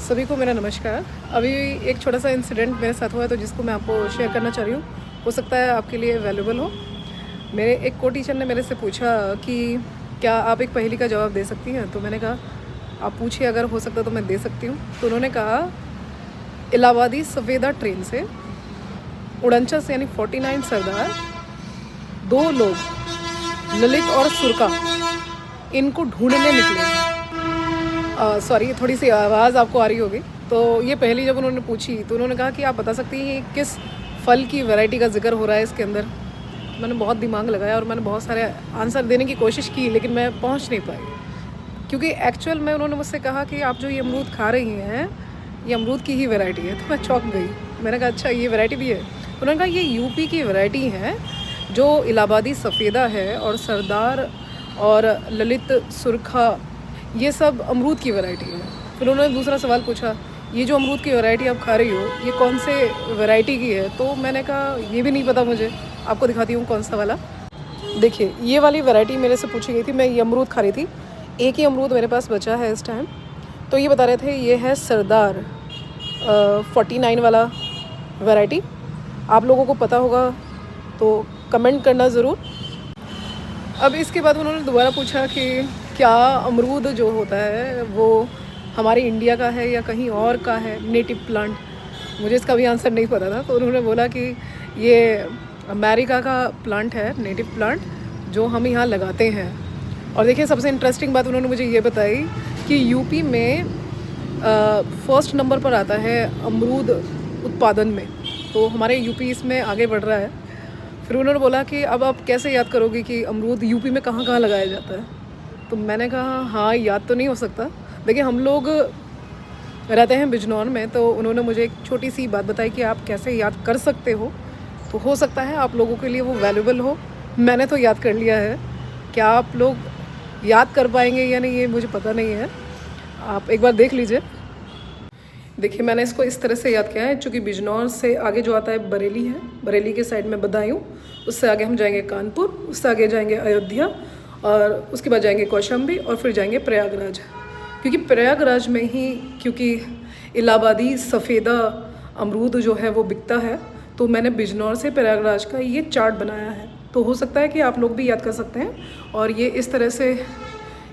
सभी को मेरा नमस्कार। अभी एक छोटा सा इंसिडेंट मेरे साथ हुआ है तो जिसको मैं आपको शेयर करना चाह रही हूँ। हो सकता है आपके लिए वैल्यूएबल हो। मेरे एक को टीचर ने मेरे से पूछा कि क्या आप एक पहेली का जवाब दे सकती हैं। तो मैंने कहा आप पूछिए, अगर हो सकता तो मैं दे सकती हूँ। तो उन्होंने कहा इलाहाबादी सफ़ेदा ट्रेन से उड़नचा से यानी 49 सरदार, 2 लोग ललित और सुरखा इनको ढूंढने निकले हैं। सॉरी, थोड़ी सी आवाज़ आपको आ रही होगी। तो ये पहली जब उन्होंने पूछी तो उन्होंने कहा कि आप बता सकती हैं किस फल की वैरायटी का जिक्र हो रहा है इसके अंदर। मैंने बहुत दिमाग लगाया और मैंने बहुत सारे आंसर देने की कोशिश की, लेकिन मैं पहुंच नहीं पाई, क्योंकि एक्चुअल में उन्होंने मुझसे कहा कि आप जो ये अमरूद खा रही हैं ये अमरूद की ही वैरायटी है। तो मैं चौंक गई। मैंने कहा अच्छा, ये वैरायटी भी है। उन्होंने कहा ये यूपी की वैरायटी है जो इलाहाबादी सफ़ेदा है, और सरदार और ललित सुरखा ये सब अमरूद की वैरायटी है। फिर उन्होंने दूसरा सवाल पूछा, ये जो अमरूद की वैरायटी आप खा रही हो ये कौन से वैरायटी की है। तो मैंने कहा ये भी नहीं पता मुझे, आपको दिखाती हूँ कौन सा वाला। देखिए, ये वाली वैरायटी मेरे से पूछी गई थी, मैं ये अमरूद खा रही थी। एक ही अमरूद मेरे पास बचा है इस टाइम। तो ये बता रहे थे ये है सरदार 49 वाला वैरायटी। आप लोगों को पता होगा तो कमेंट करना ज़रूर। अब इसके बाद उन्होंने दोबारा पूछा कि क्या अमरूद जो होता है वो हमारे इंडिया का है या कहीं और का है, नेटिव प्लांट। मुझे इसका भी आंसर नहीं पता था। तो उन्होंने बोला कि ये अमेरिका का प्लांट है, नेटिव प्लांट, जो हम यहाँ लगाते हैं। और देखिए, सबसे इंटरेस्टिंग बात उन्होंने मुझे ये बताई कि यूपी में फर्स्ट नंबर पर आता है अमरूद उत्पादन में। तो हमारे यूपी इसमें आगे बढ़ रहा है। फिर उन्होंने बोला कि अब आप कैसे याद करोगे कि अमरूद यूपी में कहाँ कहाँ लगाया जाता है। तो मैंने कहा हाँ, याद तो नहीं हो सकता। देखिए, हम लोग रहते हैं बिजनौर में, तो उन्होंने मुझे एक छोटी सी बात बताई कि आप कैसे याद कर सकते हो सकता है आप लोगों के लिए वो वैल्यूएबल हो। मैंने तो याद कर लिया है। क्या आप लोग याद कर पाएंगे या नहीं ये मुझे पता नहीं है, आप एक बार देख लीजिए। देखिए, मैंने इसको इस तरह से याद किया है, चूँकि बिजनौर से आगे जो आता है बरेली है, बरेली के साइड में बदायूं, उससे आगे हम जाएंगे कानपुर, उससे आगे जाएंगे अयोध्या, और उसके बाद जाएंगे कौशाम्बी, और फिर जाएंगे प्रयागराज। क्योंकि प्रयागराज में ही क्योंकि इलाहाबादी सफ़ेदा अमरूद जो है वो बिकता है, तो मैंने बिजनौर से प्रयागराज का ये चार्ट बनाया है। तो हो सकता है कि आप लोग भी याद कर सकते हैं, और ये इस तरह से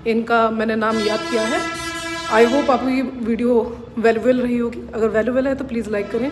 इनका मैंने नाम याद किया है। आई होप आपको ये वीडियो वैल्यूएबल रही होगी। अगर वैल्यूएबल है तो प्लीज़ लाइक करें।